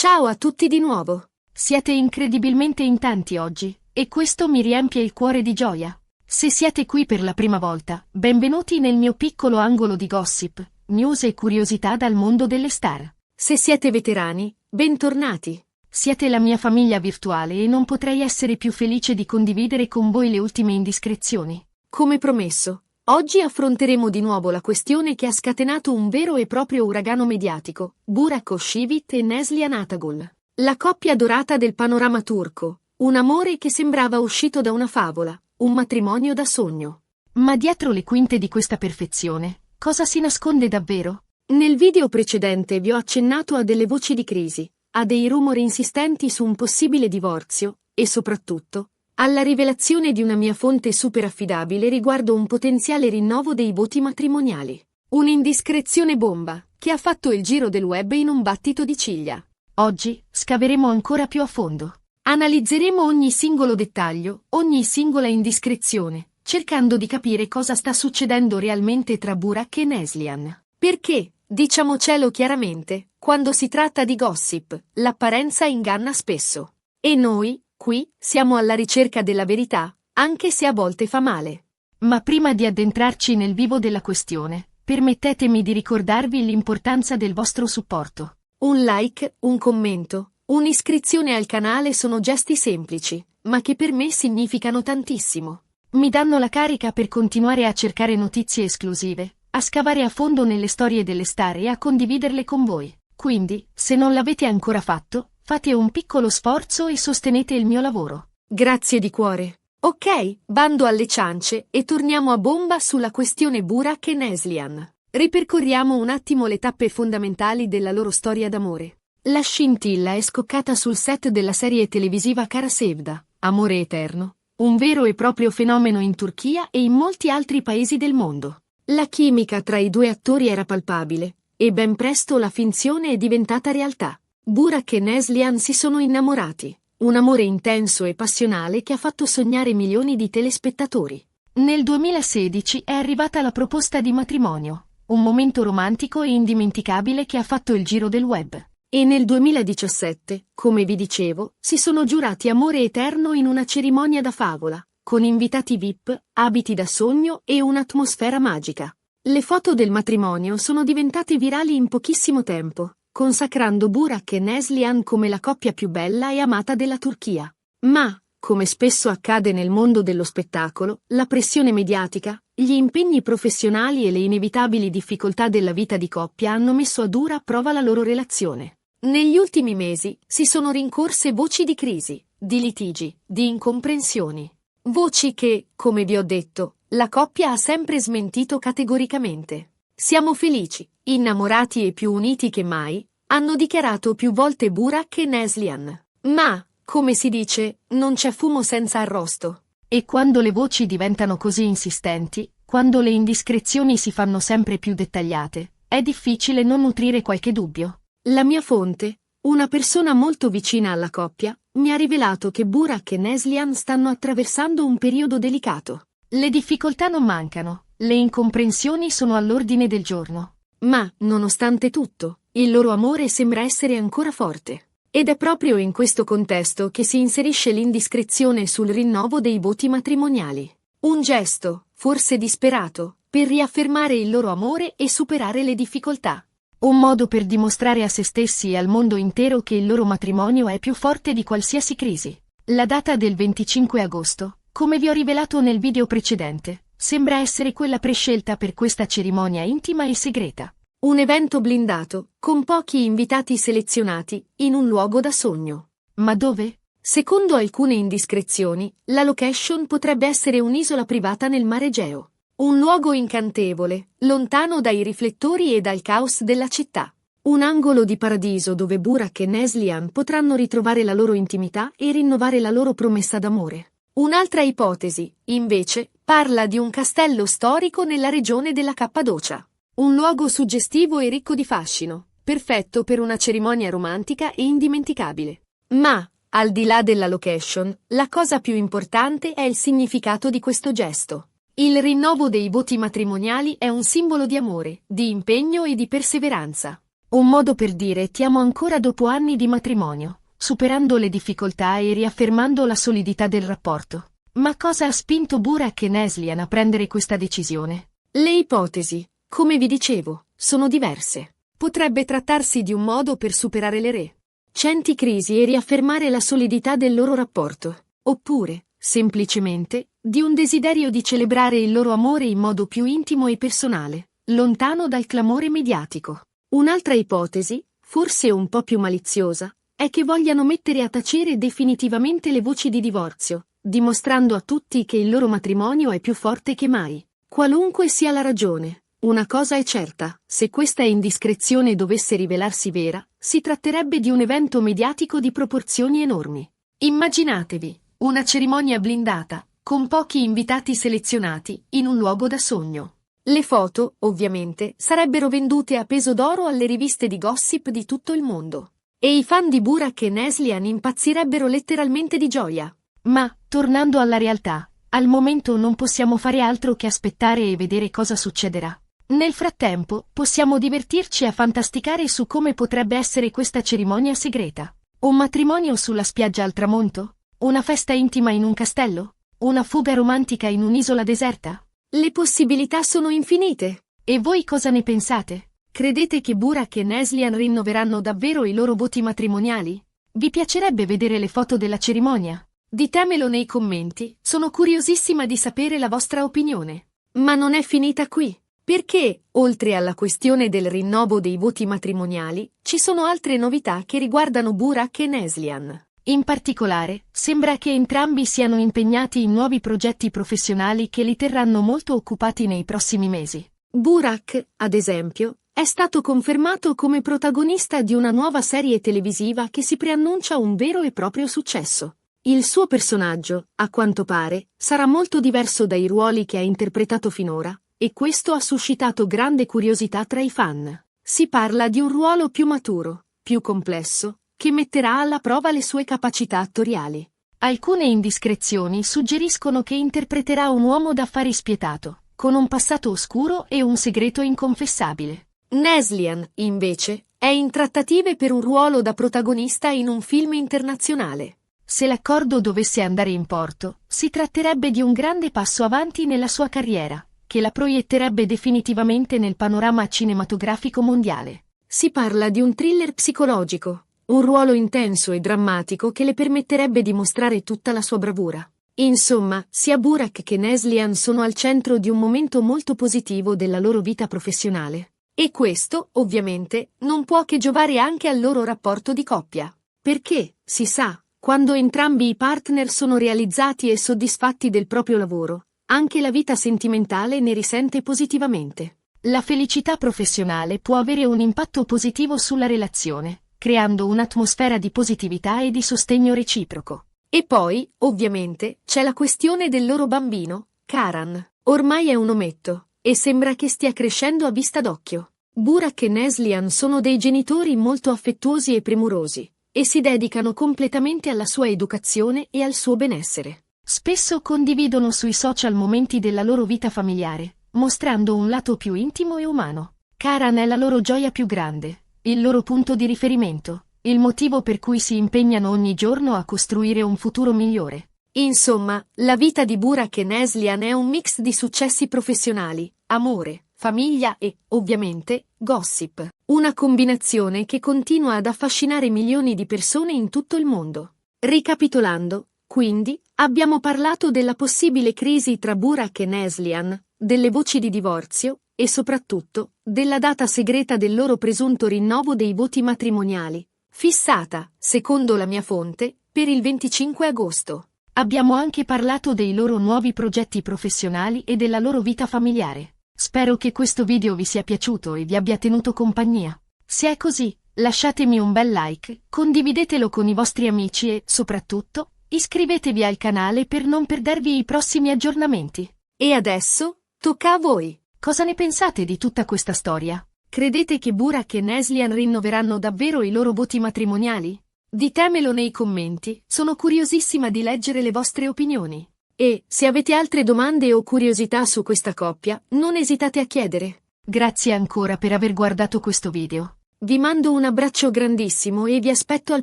Ciao a tutti di nuovo. Siete incredibilmente in tanti oggi, e questo mi riempie il cuore di gioia. Se siete qui per la prima volta, benvenuti nel mio piccolo angolo di gossip, news e curiosità dal mondo delle star. Se siete veterani, bentornati. Siete la mia famiglia virtuale e non potrei essere più felice di condividere con voi le ultime indiscrezioni. Come promesso, oggi affronteremo di nuovo la questione che ha scatenato un vero e proprio uragano mediatico, Burak Özçivit e Neslihan Atagül. La coppia dorata del panorama turco, un amore che sembrava uscito da una favola, un matrimonio da sogno. Ma dietro le quinte di questa perfezione, cosa si nasconde davvero? Nel video precedente vi ho accennato a delle voci di crisi, a dei rumori insistenti su un possibile divorzio, e soprattutto, alla rivelazione di una mia fonte super affidabile riguardo un potenziale rinnovo dei voti matrimoniali. Un'indiscrezione bomba, che ha fatto il giro del web in un battito di ciglia. Oggi, scaveremo ancora più a fondo. Analizzeremo ogni singolo dettaglio, ogni singola indiscrezione, cercando di capire cosa sta succedendo realmente tra Burak e Neslihan. Perché, diciamocelo chiaramente, quando si tratta di gossip, l'apparenza inganna spesso. E noi, qui, siamo alla ricerca della verità, anche se a volte fa male. Ma prima di addentrarci nel vivo della questione, permettetemi di ricordarvi l'importanza del vostro supporto. Un like, un commento, un'iscrizione al canale sono gesti semplici, ma che per me significano tantissimo. Mi danno la carica per continuare a cercare notizie esclusive, a scavare a fondo nelle storie delle star e a condividerle con voi. Quindi, se non l'avete ancora fatto, fate un piccolo sforzo e sostenete il mio lavoro. Grazie di cuore. Ok, bando alle ciance e torniamo a bomba sulla questione Burak e Neslihan. Ripercorriamo un attimo le tappe fondamentali della loro storia d'amore. La scintilla è scoccata sul set della serie televisiva Kara Sevda, Amore Eterno, un vero e proprio fenomeno in Turchia e in molti altri paesi del mondo. La chimica tra i due attori era palpabile, e ben presto la finzione è diventata realtà. Burak e Neslihan si sono innamorati, un amore intenso e passionale che ha fatto sognare milioni di telespettatori. Nel 2016 è arrivata la proposta di matrimonio, un momento romantico e indimenticabile che ha fatto il giro del web. E nel 2017, come vi dicevo, si sono giurati amore eterno in una cerimonia da favola, con invitati VIP, abiti da sogno e un'atmosfera magica. Le foto del matrimonio sono diventate virali in pochissimo tempo, consacrando Burak e Neslihan come la coppia più bella e amata della Turchia. Ma, come spesso accade nel mondo dello spettacolo, la pressione mediatica, gli impegni professionali e le inevitabili difficoltà della vita di coppia hanno messo a dura prova la loro relazione. Negli ultimi mesi si sono rincorse voci di crisi, di litigi, di incomprensioni. Voci che, come vi ho detto, la coppia ha sempre smentito categoricamente. Siamo felici, innamorati e più uniti che mai, hanno dichiarato più volte Burak e Neslihan. Ma, come si dice, non c'è fumo senza arrosto. E quando le voci diventano così insistenti, quando le indiscrezioni si fanno sempre più dettagliate, è difficile non nutrire qualche dubbio. La mia fonte, una persona molto vicina alla coppia, mi ha rivelato che Burak e Neslihan stanno attraversando un periodo delicato. Le difficoltà non mancano, le incomprensioni sono all'ordine del giorno. Ma, nonostante tutto, il loro amore sembra essere ancora forte. Ed è proprio in questo contesto che si inserisce l'indiscrezione sul rinnovo dei voti matrimoniali. Un gesto, forse disperato, per riaffermare il loro amore e superare le difficoltà. Un modo per dimostrare a se stessi e al mondo intero che il loro matrimonio è più forte di qualsiasi crisi. La data del 25 agosto, come vi ho rivelato nel video precedente, sembra essere quella prescelta per questa cerimonia intima e segreta. Un evento blindato, con pochi invitati selezionati, in un luogo da sogno. Ma dove? Secondo alcune indiscrezioni, la location potrebbe essere un'isola privata nel mare Egeo. Un luogo incantevole, lontano dai riflettori e dal caos della città. Un angolo di paradiso dove Burak e Neslihan potranno ritrovare la loro intimità e rinnovare la loro promessa d'amore. Un'altra ipotesi, invece, parla di un castello storico nella regione della Cappadocia. Un luogo suggestivo e ricco di fascino, perfetto per una cerimonia romantica e indimenticabile. Ma, al di là della location, la cosa più importante è il significato di questo gesto. Il rinnovo dei voti matrimoniali è un simbolo di amore, di impegno e di perseveranza. Un modo per dire ti amo ancora dopo anni di matrimonio, superando le difficoltà e riaffermando la solidità del rapporto. Ma cosa ha spinto Burak e Neslihan a prendere questa decisione? Le ipotesi, come vi dicevo, sono diverse. Potrebbe trattarsi di un modo per superare le recenti crisi e riaffermare la solidità del loro rapporto, oppure, semplicemente, di un desiderio di celebrare il loro amore in modo più intimo e personale, lontano dal clamore mediatico. Un'altra ipotesi, forse un po' più maliziosa, è che vogliano mettere a tacere definitivamente le voci di divorzio, dimostrando a tutti che il loro matrimonio è più forte che mai. Qualunque sia la ragione, una cosa è certa: se questa indiscrezione dovesse rivelarsi vera, si tratterebbe di un evento mediatico di proporzioni enormi. Immaginatevi una cerimonia blindata, con pochi invitati selezionati, in un luogo da sogno. Le foto, ovviamente, sarebbero vendute a peso d'oro alle riviste di gossip di tutto il mondo. E i fan di Burak e Neslihan impazzirebbero letteralmente di gioia. Ma, tornando alla realtà, al momento non possiamo fare altro che aspettare e vedere cosa succederà. Nel frattempo, possiamo divertirci a fantasticare su come potrebbe essere questa cerimonia segreta. Un matrimonio sulla spiaggia al tramonto? Una festa intima in un castello? Una fuga romantica in un'isola deserta? Le possibilità sono infinite. E voi cosa ne pensate? Credete che Burak e Neslihan rinnoveranno davvero i loro voti matrimoniali? Vi piacerebbe vedere le foto della cerimonia? Ditemelo nei commenti, sono curiosissima di sapere la vostra opinione. Ma non è finita qui, perché, oltre alla questione del rinnovo dei voti matrimoniali, ci sono altre novità che riguardano Burak e Neslihan. In particolare, sembra che entrambi siano impegnati in nuovi progetti professionali che li terranno molto occupati nei prossimi mesi. Burak, ad esempio, è stato confermato come protagonista di una nuova serie televisiva che si preannuncia un vero e proprio successo. Il suo personaggio, a quanto pare, sarà molto diverso dai ruoli che ha interpretato finora, e questo ha suscitato grande curiosità tra i fan. Si parla di un ruolo più maturo, più complesso, che metterà alla prova le sue capacità attoriali. Alcune indiscrezioni suggeriscono che interpreterà un uomo d'affari spietato, con un passato oscuro e un segreto inconfessabile. Neslihan, invece, è in trattative per un ruolo da protagonista in un film internazionale. Se l'accordo dovesse andare in porto, si tratterebbe di un grande passo avanti nella sua carriera, che la proietterebbe definitivamente nel panorama cinematografico mondiale. Si parla di un thriller psicologico, un ruolo intenso e drammatico che le permetterebbe di mostrare tutta la sua bravura. Insomma, sia Burak che Neslihan sono al centro di un momento molto positivo della loro vita professionale. E questo, ovviamente, non può che giovare anche al loro rapporto di coppia. Perché, si sa, quando entrambi i partner sono realizzati e soddisfatti del proprio lavoro, anche la vita sentimentale ne risente positivamente. La felicità professionale può avere un impatto positivo sulla relazione, creando un'atmosfera di positività e di sostegno reciproco. E poi, ovviamente, c'è la questione del loro bambino, Karan. Ormai è un ometto, e sembra che stia crescendo a vista d'occhio. Burak e Neslihan sono dei genitori molto affettuosi e premurosi, e si dedicano completamente alla sua educazione e al suo benessere. Spesso condividono sui social momenti della loro vita familiare, mostrando un lato più intimo e umano. Karan è la loro gioia più grande, il loro punto di riferimento, il motivo per cui si impegnano ogni giorno a costruire un futuro migliore. Insomma, la vita di Burak e Neslihan è un mix di successi professionali, amore, famiglia e, ovviamente, gossip. Una combinazione che continua ad affascinare milioni di persone in tutto il mondo. Ricapitolando, quindi, abbiamo parlato della possibile crisi tra Burak e Neslihan, delle voci di divorzio, e soprattutto, della data segreta del loro presunto rinnovo dei voti matrimoniali, fissata, secondo la mia fonte, per il 25 agosto. Abbiamo anche parlato dei loro nuovi progetti professionali e della loro vita familiare. Spero che questo video vi sia piaciuto e vi abbia tenuto compagnia. Se è così, lasciatemi un bel like, condividetelo con i vostri amici e, soprattutto, iscrivetevi al canale per non perdervi i prossimi aggiornamenti. E adesso, tocca a voi. Cosa ne pensate di tutta questa storia? Credete che Burak e Neslihan rinnoveranno davvero i loro voti matrimoniali? Ditemelo nei commenti, sono curiosissima di leggere le vostre opinioni. E, se avete altre domande o curiosità su questa coppia, non esitate a chiedere. Grazie ancora per aver guardato questo video. Vi mando un abbraccio grandissimo e vi aspetto al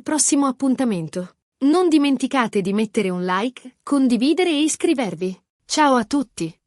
prossimo appuntamento. Non dimenticate di mettere un like, condividere e iscrivervi. Ciao a tutti!